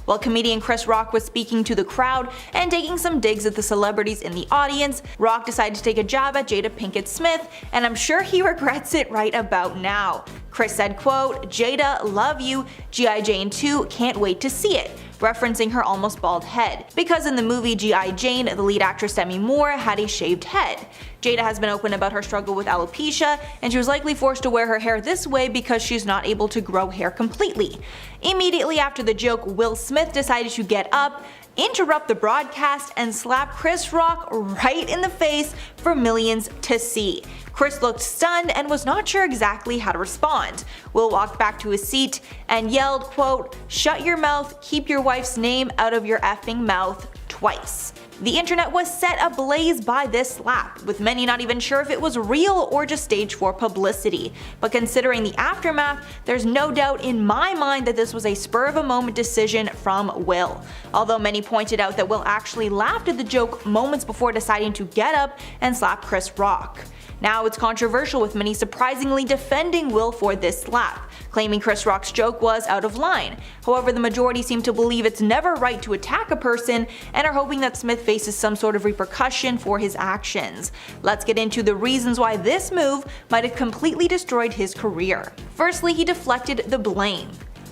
While comedian Chris Rock was speaking to the crowd and taking some digs at the celebrities in the audience, Rock decided to take a jab at Jada Pinkett Smith, and I'm sure he regrets it right about now. Chris said, quote, "Jada, love you, G.I. Jane 2, can't wait to see it," referencing her almost bald head, because in the movie G.I. Jane, the lead actress Demi Moore had a shaved head. Jada has been open about her struggle with alopecia, and she was likely forced to wear her hair this way because she's not able to grow hair completely. Immediately after the joke, Will Smith decided to get up, interrupt the broadcast, and slap Chris Rock right in the face for millions to see. Chris looked stunned and was not sure exactly how to respond. Will walked back to his seat and yelled, quote, "Shut your mouth, keep your wife's name out of your effing mouth," twice. The internet was set ablaze by this slap, with many not even sure if it was real or just staged for publicity. But considering the aftermath, there's no doubt in my mind that this was a spur-of-a-moment decision from Will. Although many pointed out that Will actually laughed at the joke moments before deciding to get up and slap Chris Rock. Now it's controversial, with many surprisingly defending Will for this slap, claiming Chris Rock's joke was out of line. However, the majority seem to believe it's never right to attack a person and are hoping that Smith faces some sort of repercussion for his actions. Let's get into the reasons why this move might have completely destroyed his career. Firstly, he deflected the blame.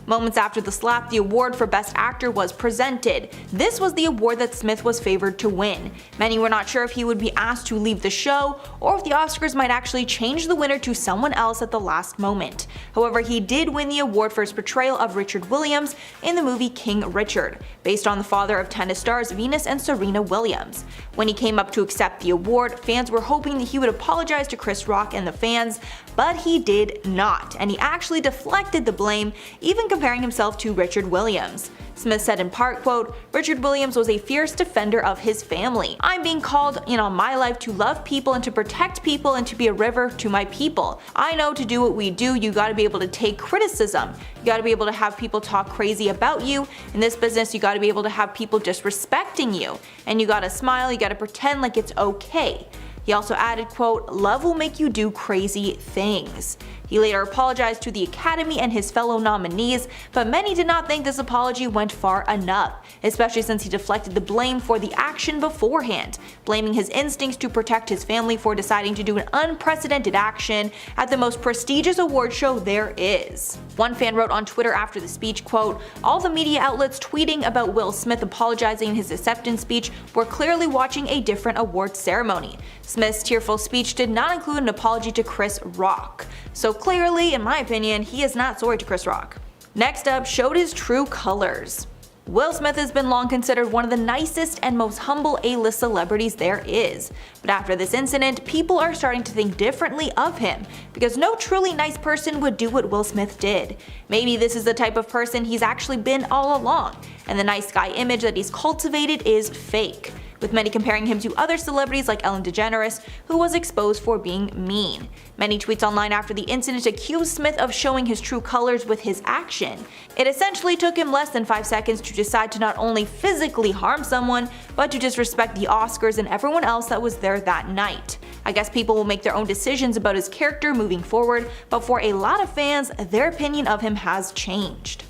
Moments after the slap, the award for Best Actor was presented. This was the award that Smith was favored to win. Many were not sure if he would be asked to leave the show, or if the Oscars might actually change the winner to someone else at the last moment. However, he did win the award for his portrayal of Richard Williams in the movie King Richard, based on the father of tennis stars Venus and Serena Williams. When he came up to accept the award, fans were hoping that he would apologize to Chris Rock and the fans, but he did not, and he actually deflected the blame, even comparing himself to Richard Williams. Smith said in part, quote, "Richard Williams was a fierce defender of his family. I'm being called in on my life to love people and to protect people and to be a river to my people. I know to do what we do, you gotta be able to take criticism. You gotta be able to have people talk crazy about you. In this business, you gotta be able to have people disrespecting you. And you gotta smile, you gotta pretend like it's okay." He also added, quote, "Love will make you do crazy things." He later apologized to the Academy and his fellow nominees, but many did not think this apology went far enough, especially since he deflected the blame for the action beforehand, blaming his instincts to protect his family for deciding to do an unprecedented action at the most prestigious award show there is. One fan wrote on Twitter after the speech, quote, "All the media outlets tweeting about Will Smith apologizing in his acceptance speech were clearly watching a different award ceremony. Smith's tearful speech did not include an apology to Chris Rock. So clearly, in my opinion, he is not sorry to Chris Rock." Next up, showed his true colors. Will Smith has been long considered one of the nicest and most humble A-list celebrities there is. But after this incident, people are starting to think differently of him, because no truly nice person would do what Will Smith did. Maybe this is the type of person he's actually been all along, and the nice guy image that he's cultivated is fake, with many comparing him to other celebrities like Ellen DeGeneres, who was exposed for being mean. Many tweets online after the incident accused Smith of showing his true colors with his action. It essentially took him less than 5 seconds to decide to not only physically harm someone, but to disrespect the Oscars and everyone else that was there that night. I guess people will make their own decisions about his character moving forward, but for a lot of fans, their opinion of him has changed.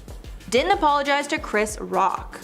Didn't apologize to Chris Rock.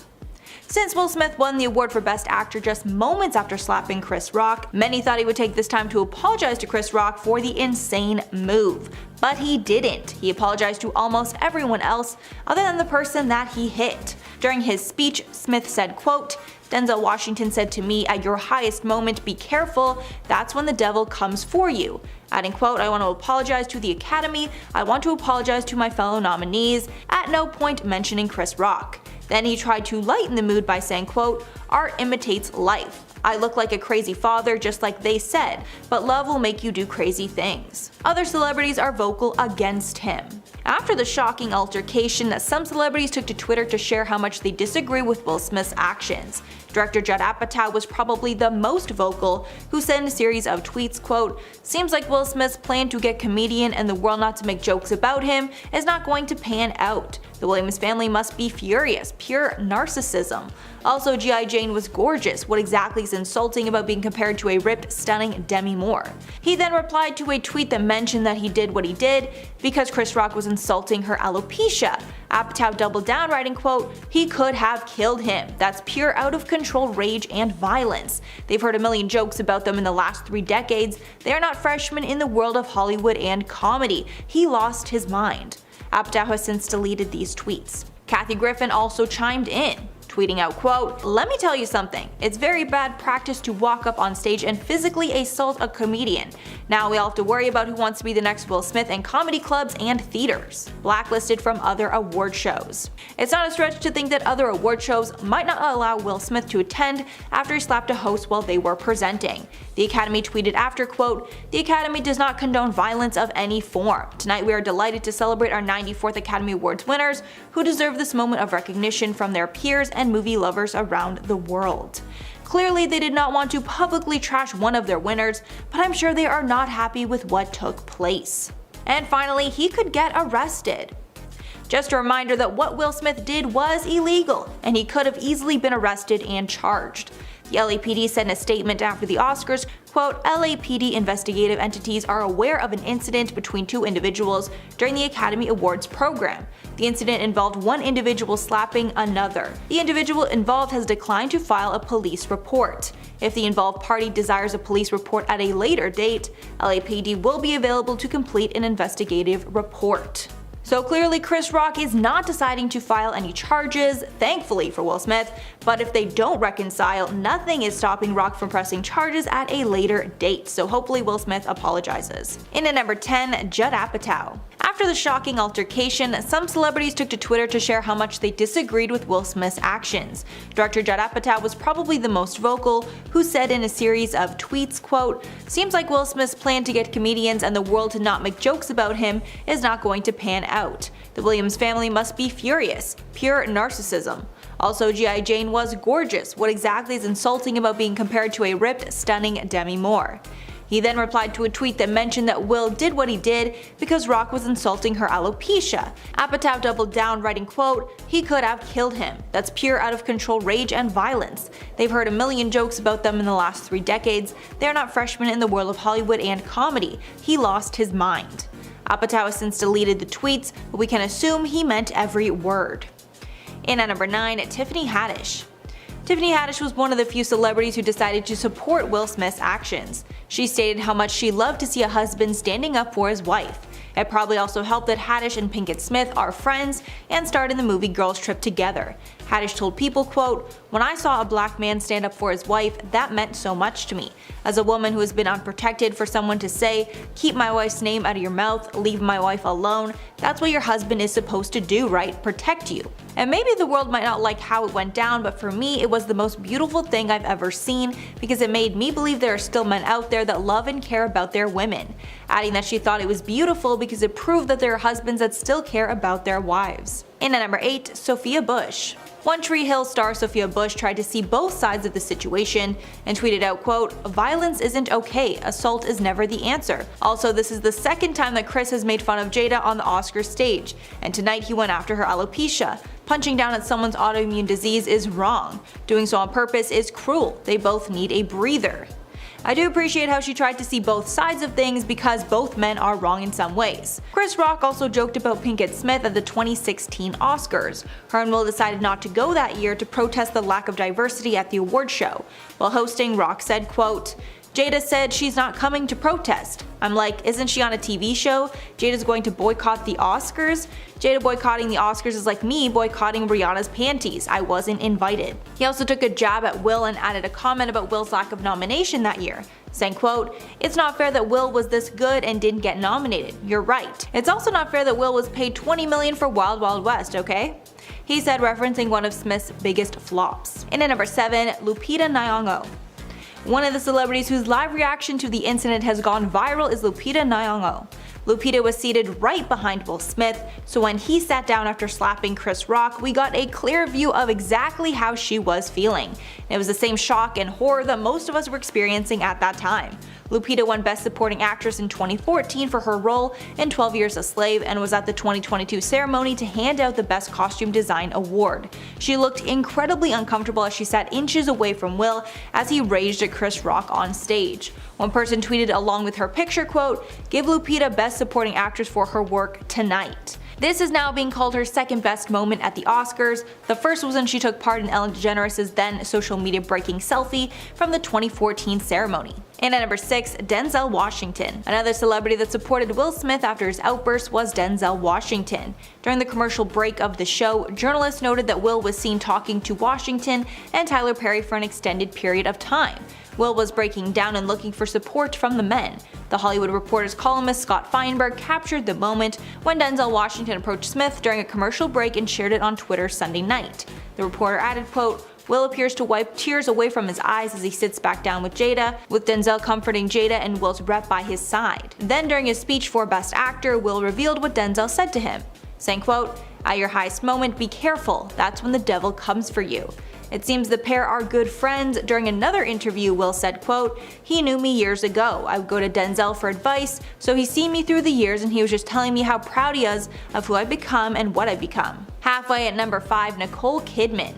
Since Will Smith won the award for Best Actor just moments after slapping Chris Rock, many thought he would take this time to apologize to Chris Rock for the insane move. But he didn't. He apologized to almost everyone else other than the person that he hit. During his speech, Smith said, quote, "Denzel Washington said to me, at your highest moment, be careful, that's when the devil comes for you." Adding, quote, "I want to apologize to the Academy, I want to apologize to my fellow nominees," at no point mentioning Chris Rock. Then he tried to lighten the mood by saying, quote, "Art imitates life. I look like a crazy father just like they said, but love will make you do crazy things." Other celebrities are vocal against him. After the shocking altercation, some celebrities took to Twitter to share how much they disagree with Will Smith's actions. Director Judd Apatow was probably the most vocal, who said in a series of tweets, quote, "Seems like Will Smith's plan to get comedian and the world not to make jokes about him is not going to pan out. The Williams family must be furious. Pure narcissism. Also, G.I. Jane was gorgeous. What exactly is insulting about being compared to a ripped, stunning Demi Moore? He then replied to a tweet that mentioned that he did what he did because Chris Rock was insulting her alopecia. Apatow doubled down, writing, quote, "He could have killed him. That's pure out of control rage and violence. They've heard a million jokes about them in the last 3 decades. They are not freshmen in the world of Hollywood and comedy. He lost his mind." Apatow has since deleted these tweets. Kathy Griffin also chimed in, tweeting out, quote, "Let me tell you something. It's very bad practice to walk up on stage and physically assault a comedian. Now we all have to worry about who wants to be the next Will Smith in comedy clubs and theaters." Blacklisted from other award shows. It's not a stretch to think that other award shows might not allow Will Smith to attend after he slapped a host while they were presenting. The Academy tweeted after, quote, "The Academy does not condone violence of any form. Tonight we are delighted to celebrate our 94th Academy Awards winners who deserve this moment of recognition from their peers and movie lovers around the world." Clearly, they did not want to publicly trash one of their winners, but I'm sure they are not happy with what took place. And finally, he could get arrested. Just a reminder that what Will Smith did was illegal, and he could have easily been arrested and charged. The LAPD said in a statement after the Oscars, quote, "LAPD investigative entities are aware of an incident between 2 individuals during the Academy Awards program. The incident involved one individual slapping another. The individual involved has declined to file a police report. If the involved party desires a police report at a later date, LAPD will be available to complete an investigative report." So clearly Chris Rock is not deciding to file any charges, thankfully for Will Smith, but if they don't reconcile, nothing is stopping Rock from pressing charges at a later date, so hopefully Will Smith apologizes. In at number 10, Judd Apatow. After the shocking altercation, some celebrities took to Twitter to share how much they disagreed with Will Smith's actions. Director Judd Apatow was probably the most vocal, who said in a series of tweets, quote, "Seems like Will Smith's plan to get comedians and the world to not make jokes about him is not going to pan out. The Williams family must be furious. Pure narcissism. Also, G.I. Jane was gorgeous. What exactly is insulting about being compared to a ripped, stunning Demi Moore?" He then replied to a tweet that mentioned that Will did what he did because Rock was insulting her alopecia. Apatow doubled down, writing, quote, "He could have killed him. That's pure out of control rage and violence. They've heard a million jokes about them in the last 3 decades. They're not freshmen in the world of Hollywood and comedy. He lost his mind." Apatow has since deleted the tweets, but we can assume he meant every word. In at number 9, Tiffany Haddish. Tiffany Haddish was one of the few celebrities who decided to support Will Smith's actions. She stated how much she loved to see a husband standing up for his wife. It probably also helped that Haddish and Pinkett Smith are friends and starred in the movie Girls Trip together. Haddish told People, quote, "When I saw a black man stand up for his wife, that meant so much to me. As a woman who has been unprotected, for someone to say, 'Keep my wife's name out of your mouth, leave my wife alone,' that's what your husband is supposed to do, right? Protect you. And maybe the world might not like how it went down, but for me it was the most beautiful thing I've ever seen because it made me believe there are still men out there that love and care about their women." Adding that she thought it was beautiful because it proved that there are husbands that still care about their wives. In at number 8, Sophia Bush. One Tree Hill star Sophia Bush tried to see both sides of the situation and tweeted out, quote, "Violence isn't okay, assault is never the answer. Also, this is the second time that Chris has made fun of Jada on the Oscars stage, and tonight he went after her alopecia. Punching down at someone's autoimmune disease is wrong. Doing so on purpose is cruel. They both need a breather." I do appreciate how she tried to see both sides of things because both men are wrong in some ways. Chris Rock also joked about Pinkett Smith at the 2016 Oscars. Her and Will decided not to go that year to protest the lack of diversity at the award show. While hosting, Rock said, quote, "Jada said she's not coming to protest. I'm like, isn't she on a TV show? Jada's going to boycott the Oscars? Jada boycotting the Oscars is like me boycotting Rihanna's panties. I wasn't invited." He also took a jab at Will and added a comment about Will's lack of nomination that year, saying, quote, "It's not fair that Will was this good and didn't get nominated. You're right. It's also not fair that Will was paid $20 million for Wild Wild West, okay?" He said, referencing one of Smith's biggest flops. In at number 7, Lupita Nyong'o. One of the celebrities whose live reaction to the incident has gone viral is Lupita Nyong'o. Lupita was seated right behind Will Smith, so when he sat down after slapping Chris Rock, we got a clear view of exactly how she was feeling. It was the same shock and horror that most of us were experiencing at that time. Lupita won Best Supporting Actress in 2014 for her role in 12 Years a Slave and was at the 2022 ceremony to hand out the Best Costume Design award. She looked incredibly uncomfortable as she sat inches away from Will as he raged at Chris Rock on stage. One person tweeted along with her picture, quote, "Give Lupita Best Supporting Actress for her work tonight." This is now being called her second best moment at the Oscars. The first was when she took part in Ellen DeGeneres' then social media breaking selfie from the 2014 ceremony. And at number 6, Denzel Washington. Another celebrity that supported Will Smith after his outburst was Denzel Washington. During the commercial break of the show, journalists noted that Will was seen talking to Washington and Tyler Perry for an extended period of time. Will was breaking down and looking for support from the men. The Hollywood Reporter's columnist Scott Feinberg captured the moment when Denzel Washington approached Smith during a commercial break and shared it on Twitter Sunday night. The reporter added, quote, "Will appears to wipe tears away from his eyes as he sits back down with Jada, with Denzel comforting Jada and Will's rep by his side." Then during his speech for Best Actor, Will revealed what Denzel said to him, saying, quote, "At your highest moment, be careful, that's when the devil comes for you." It seems the pair are good friends. During another interview, Will said, quote, "He knew me years ago. I would go to Denzel for advice, so he's seen me through the years and he was just telling me how proud he is of who I've become and what I've become." Halfway at number 5, Nicole Kidman.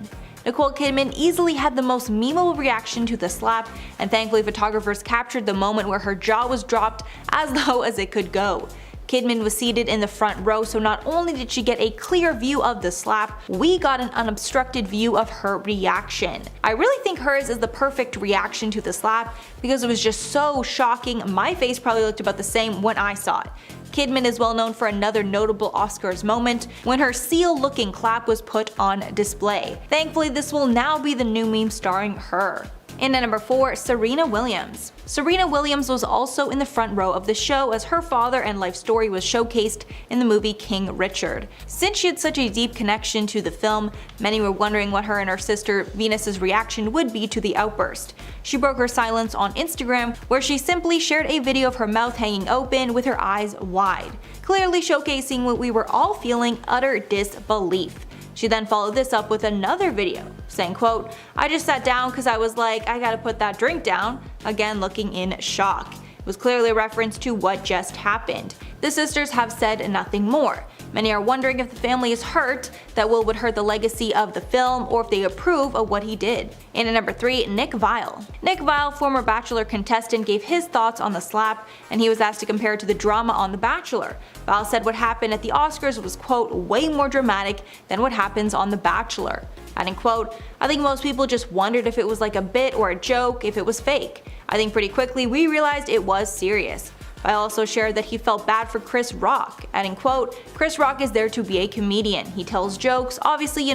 Nicole Kidman easily had the most memeable reaction to the slap, and thankfully photographers captured the moment where her jaw was dropped as low as it could go. Kidman was seated in the front row, so not only did she get a clear view of the slap, we got an unobstructed view of her reaction. I really think hers is the perfect reaction to the slap because it was just so shocking. My face probably looked about the same when I saw it. Kidman is well known for another notable Oscars moment when her seal-looking clap was put on display. Thankfully, this will now be the new meme starring her. And at number 4, Serena Williams. Serena Williams was also in the front row of the show as her father and life story was showcased in the movie King Richard. Since she had such a deep connection to the film, many were wondering what her and her sister Venus's reaction would be to the outburst. She broke her silence on Instagram, where she simply shared a video of her mouth hanging open with her eyes wide, clearly showcasing what we were all feeling, utter disbelief. She then followed this up with another video, saying, quote, "I just sat down because I was like, I gotta put that drink down," again looking in shock. It was clearly a reference to what just happened. The sisters have said nothing more. Many are wondering if the family is hurt that Will would hurt the legacy of the film or if they approve of what he did. And at number 3, Nick Viall. Nick Viall, former Bachelor contestant, gave his thoughts on the slap, and he was asked to compare it to the drama on The Bachelor. Viall said what happened at the Oscars was, quote, "way more dramatic than what happens on The Bachelor." Adding, quote, "I think most people just wondered if it was like a bit or a joke, if it was fake. I think pretty quickly we realized it was serious." Viall also shared that he felt bad for Chris Rock, adding, quote, "Chris Rock is there to be a comedian. He tells jokes. Obviously,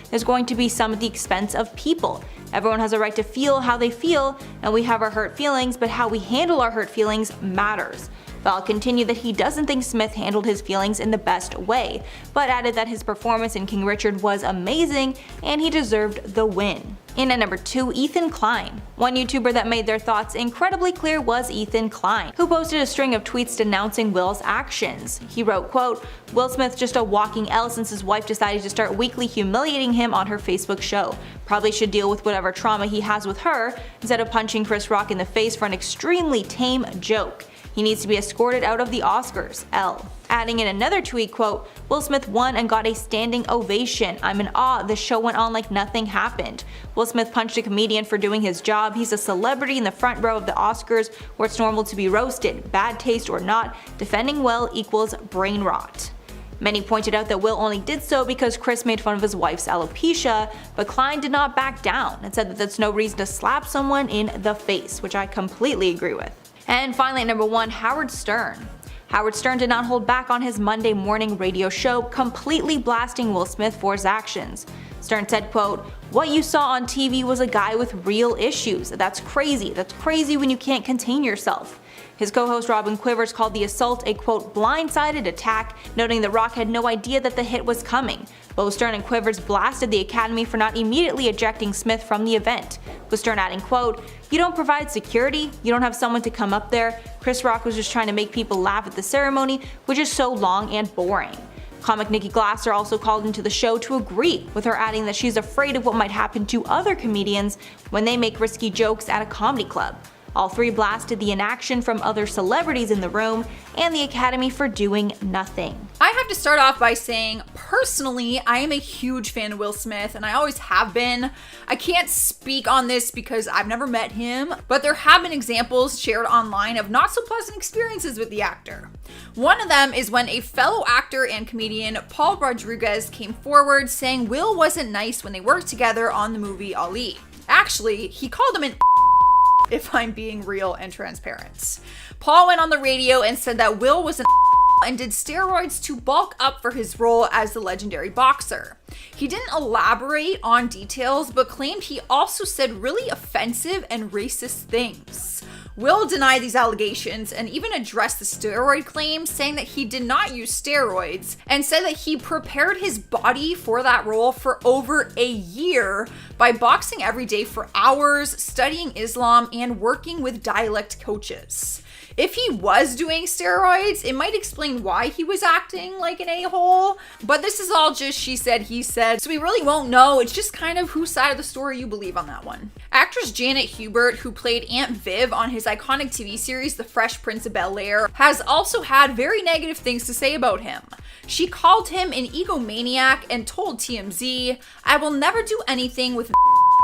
there's going to be some at the expense of people. Everyone has a right to feel how they feel, and we have our hurt feelings, but how we handle our hurt feelings matters." Viall continued that he doesn't think Smith handled his feelings in the best way, but added that his performance in King Richard was amazing and he deserved the win. And at number 2, Ethan Klein. One YouTuber that made their thoughts incredibly clear was Ethan Klein, who posted a string of tweets denouncing Will's actions. He wrote, quote, "Will Smith just a walking L since his wife decided to start weekly humiliating him on her Facebook show. Probably should deal with whatever trauma he has with her instead of punching Chris Rock in the face for an extremely tame joke. He needs to be escorted out of the Oscars, L." Adding in another tweet, quote, "Will Smith won and got a standing ovation. I'm in awe. The show went on like nothing happened. Will Smith punched a comedian for doing his job. He's a celebrity in the front row of the Oscars where it's normal to be roasted. Bad taste or not, defending Will equals brain rot." Many pointed out that Will only did so because Chris made fun of his wife's alopecia, but Klein did not back down and said that that's no reason to slap someone in the face, which I completely agree with. And finally at number 1, Howard Stern. Howard Stern did not hold back on his Monday morning radio show, completely blasting Will Smith for his actions. Stern said, quote, "What you saw on TV was a guy with real issues. That's crazy. That's crazy when you can't contain yourself." His co-host Robin Quivers called the assault a, quote, "blindsided attack," noting that Rock had no idea that the hit was coming. Both Stern and Quivers blasted the Academy for not immediately ejecting Smith from the event, with Stern adding, quote, "You don't provide security, you don't have someone to come up there. Chris Rock was just trying to make people laugh at the ceremony, which is so long and boring." Comic Nikki Glaser also called into the show to agree, with her adding that she's afraid of what might happen to other comedians when they make risky jokes at a comedy club. All three blasted the inaction from other celebrities in the room and the Academy for doing nothing. I have to start off by saying, personally, I am a huge fan of Will Smith, and I always have been. I can't speak on this because I've never met him, but there have been examples shared online of not so pleasant experiences with the actor. One of them is when a fellow actor and comedian, Paul Rodriguez, came forward saying Will wasn't nice when they worked together on the movie Ali. Actually, he called him an if I'm being real and transparent. Paul went on the radio and said that Will was an and did steroids to bulk up for his role as the legendary boxer. He didn't elaborate on details, but claimed he also said really offensive and racist things. Will denied these allegations and even addressed the steroid claims, saying that he did not use steroids and said that he prepared his body for that role for over a year by boxing every day for hours, studying Islam, and working with dialect coaches. If he was doing steroids, it might explain why he was acting like an a-hole, but this is all just she said, he said, so we really won't know. It's just kind of whose side of the story you believe on that one. Actress Janet Hubert, who played Aunt Viv on his iconic TV series The Fresh Prince of Bel-Air, has also had very negative things to say about him. She called him an egomaniac and told TMZ, "I will never do anything with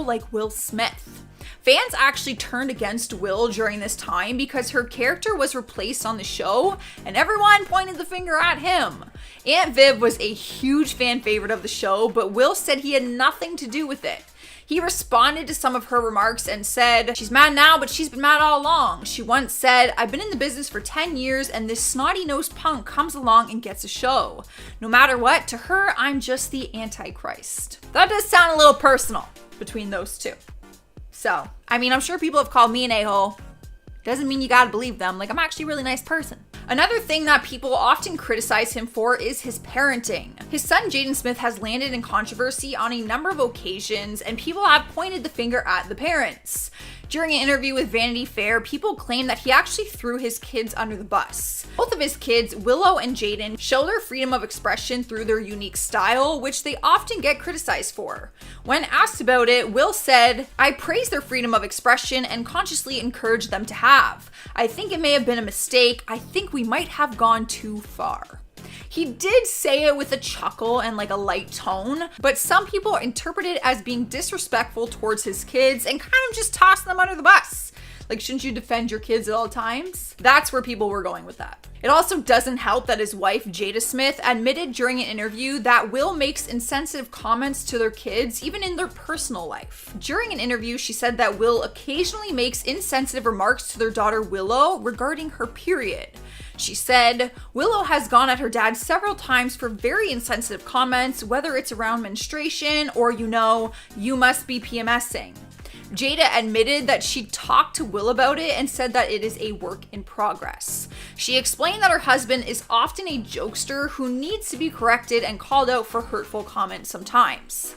like Will Smith." Fans actually turned against Will during this time because her character was replaced on the show and everyone pointed the finger at him. Aunt Viv was a huge fan favorite of the show, but Will said he had nothing to do with it. He responded to some of her remarks and said, "She's mad now, but she's been mad all along." She once said, "I've been in the business for 10 years and this snotty-nosed punk comes along and gets a show. No matter what, to her, I'm just the Antichrist." That does sound a little personal between those two. So, I mean, I'm sure people have called me an a-hole. Doesn't mean you gotta believe them. Like, I'm actually a really nice person. Another thing that people often criticize him for is his parenting. His son Jaden Smith has landed in controversy on a number of occasions, and people have pointed the finger at the parents. During an interview with Vanity Fair, people claim that he actually threw his kids under the bus. Both of his kids, Willow and Jaden, show their freedom of expression through their unique style, which they often get criticized for. When asked about it, Will said, "I praise their freedom of expression and consciously encourage them to have. I think it may have been a mistake. I think we might have gone too far." He did say it with a chuckle and like a light tone, but some people interpret it as being disrespectful towards his kids and kind of just toss them under the bus. Like, shouldn't you defend your kids at all times? That's where people were going with that. It also doesn't help that his wife, Jada Smith, admitted during an interview that Will makes insensitive comments to their kids, even in their personal life. During an interview, she said that Will occasionally makes insensitive remarks to their daughter Willow regarding her period. She said, "Willow has gone at her dad several times for very insensitive comments, whether it's around menstruation or, you must be PMSing. Jada admitted that she talked to Will about it and said that it is a work in progress. She explained that her husband is often a jokester who needs to be corrected and called out for hurtful comments sometimes.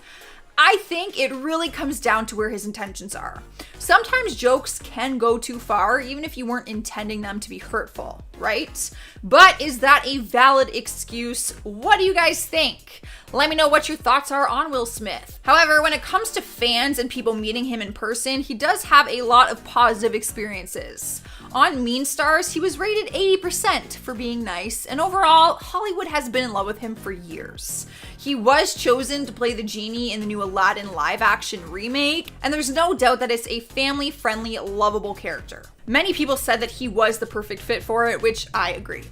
I think it really comes down to where his intentions are. Sometimes jokes can go too far, even if you weren't intending them to be hurtful, right? But is that a valid excuse? What do you guys think? Let me know what your thoughts are on Will Smith. However, when it comes to fans and people meeting him in person, he does have a lot of positive experiences. On Mean Stars, he was rated 80% for being nice, and overall, Hollywood has been in love with him for years. He was chosen to play the genie in the new Aladdin live-action remake, and there's no doubt that it's a family-friendly, lovable character. Many people said that he was the perfect fit for it, which I agree.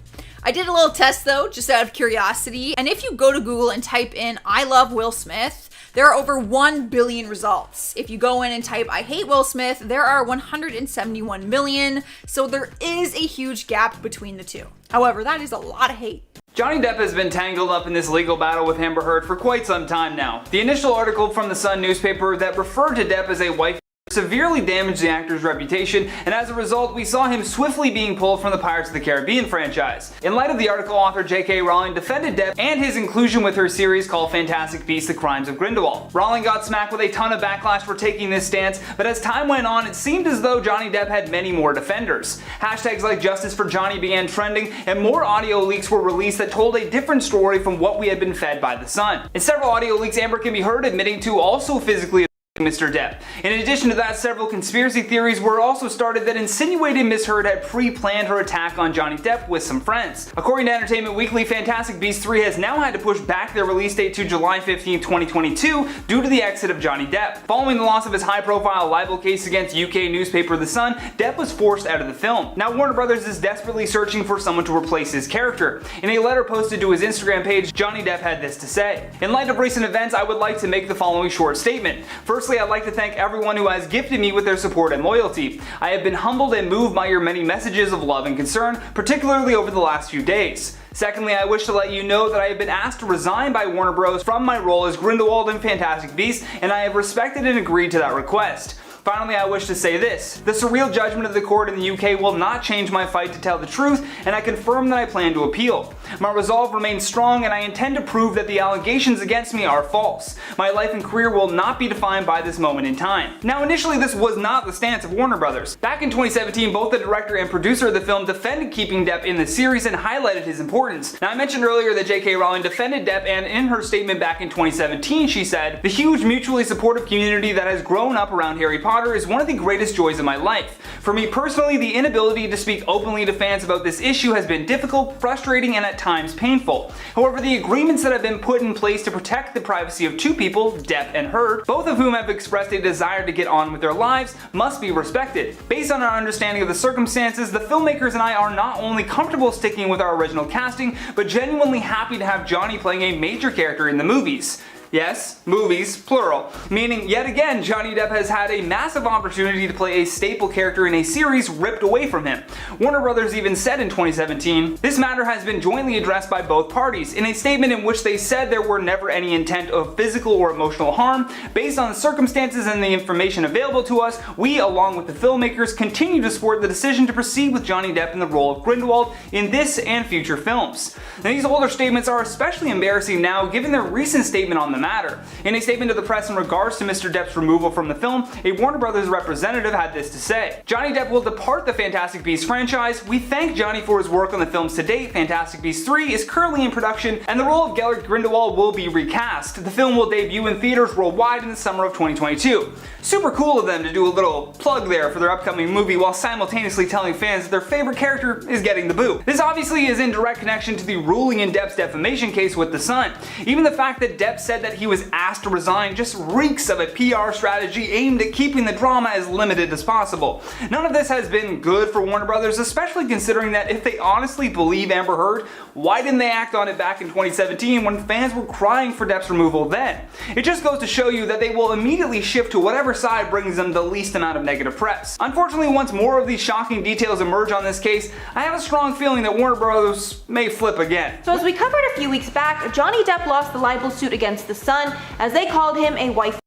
I did a little test though, just out of curiosity, and if you go to Google and type in "I love Will Smith," there are over 1 billion results. If you go in and type "I hate Will Smith," there are 171 million, so there is a huge gap between the two. However, that is a lot of hate. Johnny Depp has been tangled up in this legal battle with Amber Heard for quite some time now. The initial article from the Sun newspaper that referred to Depp as a wife severely damaged the actor's reputation, and as a result, we saw him swiftly being pulled from the Pirates of the Caribbean franchise. In light of the article, author J.K. Rowling defended Depp and his inclusion with her series called Fantastic Beasts: The Crimes of Grindelwald. Rowling got smacked with a ton of backlash for taking this stance, but as time went on, it seemed as though Johnny Depp had many more defenders. Hashtags like Justice for Johnny began trending, and more audio leaks were released that told a different story from what we had been fed by The Sun. In several audio leaks, Amber can be heard admitting to also physically Mr. Depp. In addition to that, several conspiracy theories were also started that insinuated Miss Heard had pre-planned her attack on Johnny Depp with some friends. According to Entertainment Weekly, Fantastic Beasts 3 has now had to push back their release date to July 15, 2022 due to the exit of Johnny Depp. Following the loss of his high-profile libel case against UK newspaper The Sun, Depp was forced out of the film. Now Warner Brothers is desperately searching for someone to replace his character. In a letter posted to his Instagram page, Johnny Depp had this to say: "In light of recent events, I would like to make the following short statement. Firstly, I'd like to thank everyone who has gifted me with their support and loyalty. I have been humbled and moved by your many messages of love and concern, particularly over the last few days. Secondly, I wish to let you know that I have been asked to resign by Warner Bros. From my role as Grindelwald in Fantastic Beasts, and I have respected and agreed to that request. Finally, I wish to say this. The surreal judgment of the court in the UK will not change my fight to tell the truth, and I confirm that I plan to appeal. My resolve remains strong, and I intend to prove that the allegations against me are false. My life and career will not be defined by this moment in time." Now, initially, this was not the stance of Warner Brothers. Back in 2017, both the director and producer of the film defended keeping Depp in the series and highlighted his importance. Now, I mentioned earlier that J.K. Rowling defended Depp, and in her statement back in 2017, she said, "The huge mutually supportive community that has grown up around Harry Potter is one of the greatest joys of my life. For me personally, the inability to speak openly to fans about this issue has been difficult, frustrating, and at times painful. However, the agreements that have been put in place to protect the privacy of two people, Depp and Heard, both of whom have expressed a desire to get on with their lives, must be respected. Based on our understanding of the circumstances, the filmmakers and I are not only comfortable sticking with our original casting, but genuinely happy to have Johnny playing a major character in the movies." Yes, movies, plural. Meaning, yet again, Johnny Depp has had a massive opportunity to play a staple character in a series ripped away from him. Warner Brothers even said in 2017, "This matter has been jointly addressed by both parties, in a statement in which they said there were never any intent of physical or emotional harm. Based on the circumstances and the information available to us, we, along with the filmmakers, continue to support the decision to proceed with Johnny Depp in the role of Grindelwald in this and future films." Now, these older statements are especially embarrassing now, given their recent statement on the matter. In a statement to the press in regards to Mr. Depp's removal from the film, a Warner Brothers representative had this to say: "Johnny Depp will depart the Fantastic Beasts franchise. We thank Johnny for his work on the films to date. Fantastic Beasts 3 is currently in production, and the role of Gellert Grindelwald will be recast. The film will debut in theaters worldwide in the summer of 2022. Super cool of them to do a little plug there for their upcoming movie while simultaneously telling fans that their favorite character is getting the boot. This obviously is in direct connection to the ruling in Depp's defamation case with The Sun. Even the fact that Depp said that he was asked to resign just reeks of a PR strategy aimed at keeping the drama as limited as possible. None of this has been good for Warner Brothers, especially considering that if they honestly believe Amber Heard, why didn't they act on it back in 2017 when fans were crying for Depp's removal then? It just goes to show you that they will immediately shift to whatever side brings them the least amount of negative press. Unfortunately, once more of these shocking details emerge on this case, I have a strong feeling that Warner Brothers may flip again. So as we covered a few weeks back, Johnny Depp lost the libel suit against The Sun as they called him a wife.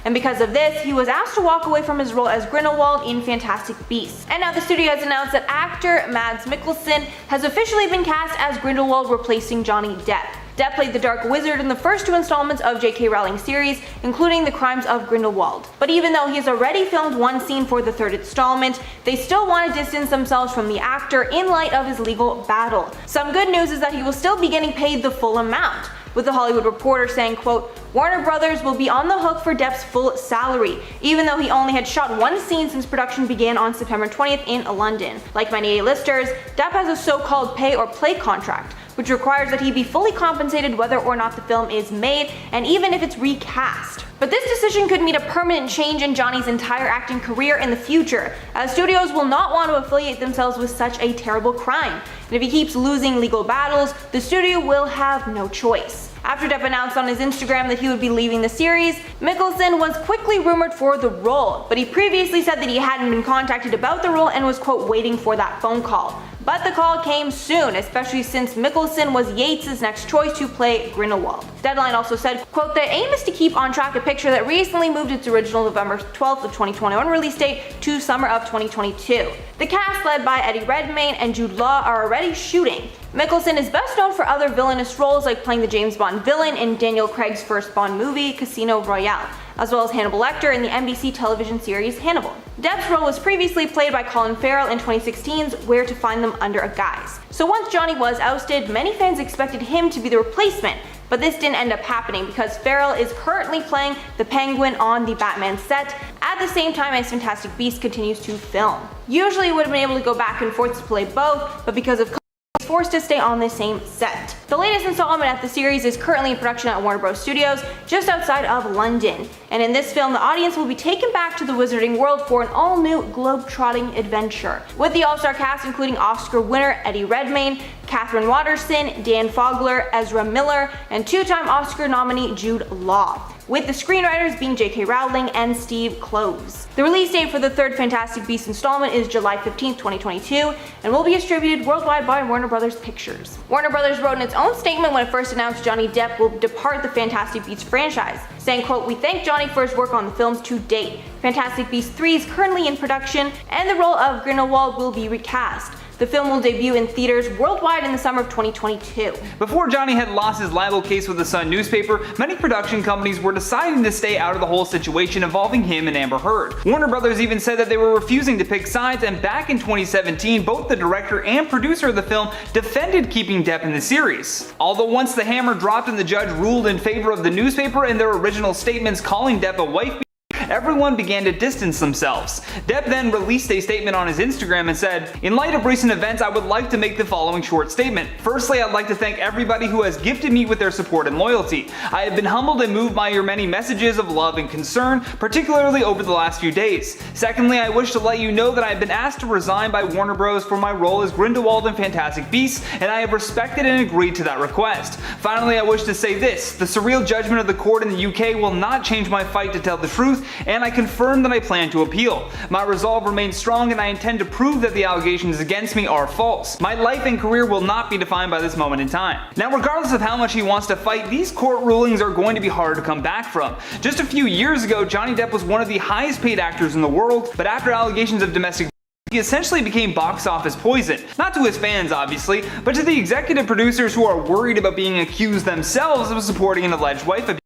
And because of this, he was asked to walk away from his role as Grindelwald in Fantastic Beasts. And now the studio has announced that actor Mads Mikkelsen has officially been cast as Grindelwald, replacing Johnny Depp. Depp played the Dark Wizard in the first two installments of J.K. Rowling's series, including The Crimes of Grindelwald. But even though he has already filmed one scene for the third installment, they still want to distance themselves from the actor in light of his legal battle. Some good news is that he will still be getting paid the full amount, with The Hollywood Reporter saying, quote, "Warner Brothers will be on the hook for Depp's full salary, even though he only had shot one scene since production began on September 20th in London. Like many A-listers, Depp has a so-called pay or play contract, which requires that he be fully compensated whether or not the film is made, and even if it's recast." But this decision could mean a permanent change in Johnny's entire acting career in the future, as studios will not want to affiliate themselves with such a terrible crime. And if he keeps losing legal battles, the studio will have no choice. After Depp announced on his Instagram that he would be leaving the series, Mikkelsen was quickly rumored for the role, but he previously said that he hadn't been contacted about the role and was, quote, "waiting for that phone call." But the call came soon, especially since Mikkelsen was Yates' next choice to play Grindelwald. Deadline also said, quote, "The aim is to keep on track a picture that recently moved its original November 12th of 2021 release date to summer of 2022. The cast, led by Eddie Redmayne and Jude Law, are already shooting. Mikkelsen is best known for other villainous roles like playing the James Bond villain in Daniel Craig's first Bond movie, Casino Royale, as well as Hannibal Lecter in the NBC television series Hannibal. Depp's role was previously played by Colin Farrell in 2016's Where to Find Them Under a Guise. So once Johnny was ousted, many fans expected him to be the replacement, But this didn't end up happening because Viall is currently playing the Penguin on the Batman set at the same time as Fantastic Beasts continues to film. Usually he would have been able to go back and forth to play both, but because of he's forced to stay on the same set. The latest installment at the series is currently in production at Warner Bros. Studios, just outside of London. And in this film, the audience will be taken back to the wizarding world for an all-new globe-trotting adventure. With the all-star cast including Oscar winner Eddie Redmayne, Catherine Waterston, Dan Fogler, Ezra Miller, and two-time Oscar nominee Jude Law, with the screenwriters being J.K. Rowling and Steve Kloves. The release date for the third Fantastic Beasts installment is July 15th, 2022, and will be distributed worldwide by Warner Bros. Pictures. Warner Bros. Wrote in its own statement when it first announced Johnny Depp will depart the Fantastic Beasts franchise, saying, quote, "We thank Johnny for his work on the films to date. Fantastic Beasts 3 is currently in production, and the role of Grindelwald will be recast. The film will debut in theaters worldwide in the summer of 2022. Before Johnny had lost his libel case with the Sun newspaper, many production companies were deciding to stay out of the whole situation involving him and Amber Heard. Warner Brothers even said that they were refusing to pick sides, and back in 2017, both the director and producer of the film defended keeping Depp in the series. Although once the hammer dropped and the judge ruled in favor of the newspaper and their original statements calling Depp a wife, everyone began to distance themselves. Depp then released a statement on his Instagram and said, "In light of recent events, I would like to make the following short statement. Firstly, I'd like to thank everybody who has gifted me with their support and loyalty. I have been humbled and moved by your many messages of love and concern, particularly over the last few days. Secondly, I wish to let you know that I have been asked to resign by Warner Bros. For my role as Grindelwald in Fantastic Beasts, and I have respected and agreed to that request. Finally, I wish to say this, the surreal judgment of the court in the UK will not change my fight to tell the truth, and I confirm that I plan to appeal. My resolve remains strong, and I intend to prove that the allegations against me are false. My life and career will not be defined by this moment in time." Now, regardless of how much he wants to fight, these court rulings are going to be hard to come back from. Just a few years ago, Johnny Depp was one of the highest paid actors in the world, but after allegations of domestic he essentially became box office poison. Not to his fans, obviously, but to the executive producers who are worried about being accused themselves of supporting an alleged wife abuse.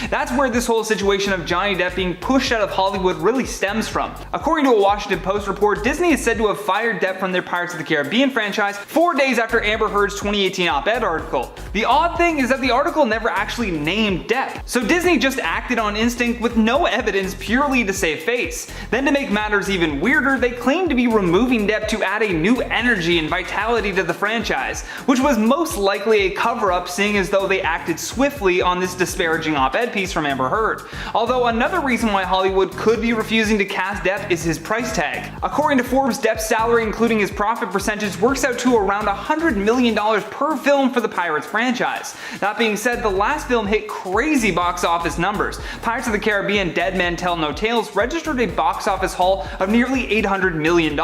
That's where this whole situation of Johnny Depp being pushed out of Hollywood really stems from. According to a Washington Post report, Disney is said to have fired Depp from their Pirates of the Caribbean franchise 4 days after Amber Heard's 2018 op-ed article. The odd thing is that the article never actually named Depp, so Disney just acted on instinct with no evidence purely to save face. Then to make matters even weirder, they claimed to be removing Depp to add a new energy and vitality to the franchise, which was most likely a cover-up, seeing as though they acted swiftly on this disparaging op-ed piece from Amber Heard. Although another reason why Hollywood could be refusing to cast Depp is his price tag. According to Forbes, Depp's salary, including his profit percentage, works out to around $100 million per film for the Pirates franchise. That being said, the last film hit crazy box office numbers. Pirates of the Caribbean Dead Men Tell No Tales registered a box office haul of nearly $800 million,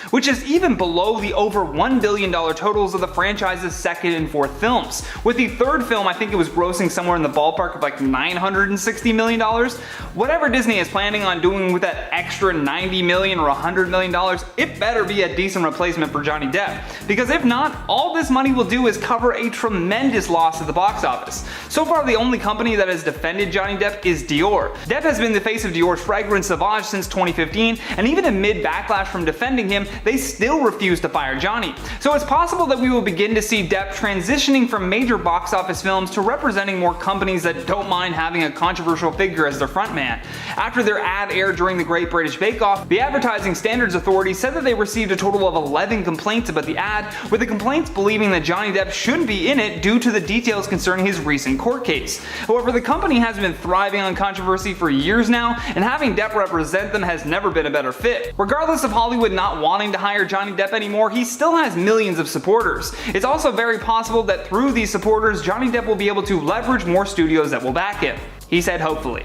which is even below the over $1 billion totals of the franchise's second and fourth films. With the third film, I think it was grossing somewhere in the ballpark of like $960 million. Whatever Disney is planning on doing with that extra $90 million or $100 million, it better be a decent replacement for Johnny Depp. Because if not, all this money will do is cover a tremendous loss at the box office. So far, the only company that has defended Johnny Depp is Dior. Depp has been the face of Dior's fragrance Sauvage since 2015, and even amid backlash from defending him, they still refuse to fire Johnny. So it's possible that we will begin to see Depp transitioning from major box office films to representing more companies that don't mind having a controversial figure as their frontman. After their ad aired during the Great British Bake Off, the Advertising Standards Authority said that they received a total of 11 complaints about the ad, with the complaints believing that Johnny Depp shouldn't be in it due to the details concerning his recent court case. However, the company has been thriving on controversy for years now, and having Depp represent them has never been a better fit. Regardless of Hollywood not wanting to hire Johnny Depp anymore, he still has millions of supporters. It's also very possible that through these supporters, Johnny Depp will be able to leverage more studios that will back him. He said hopefully.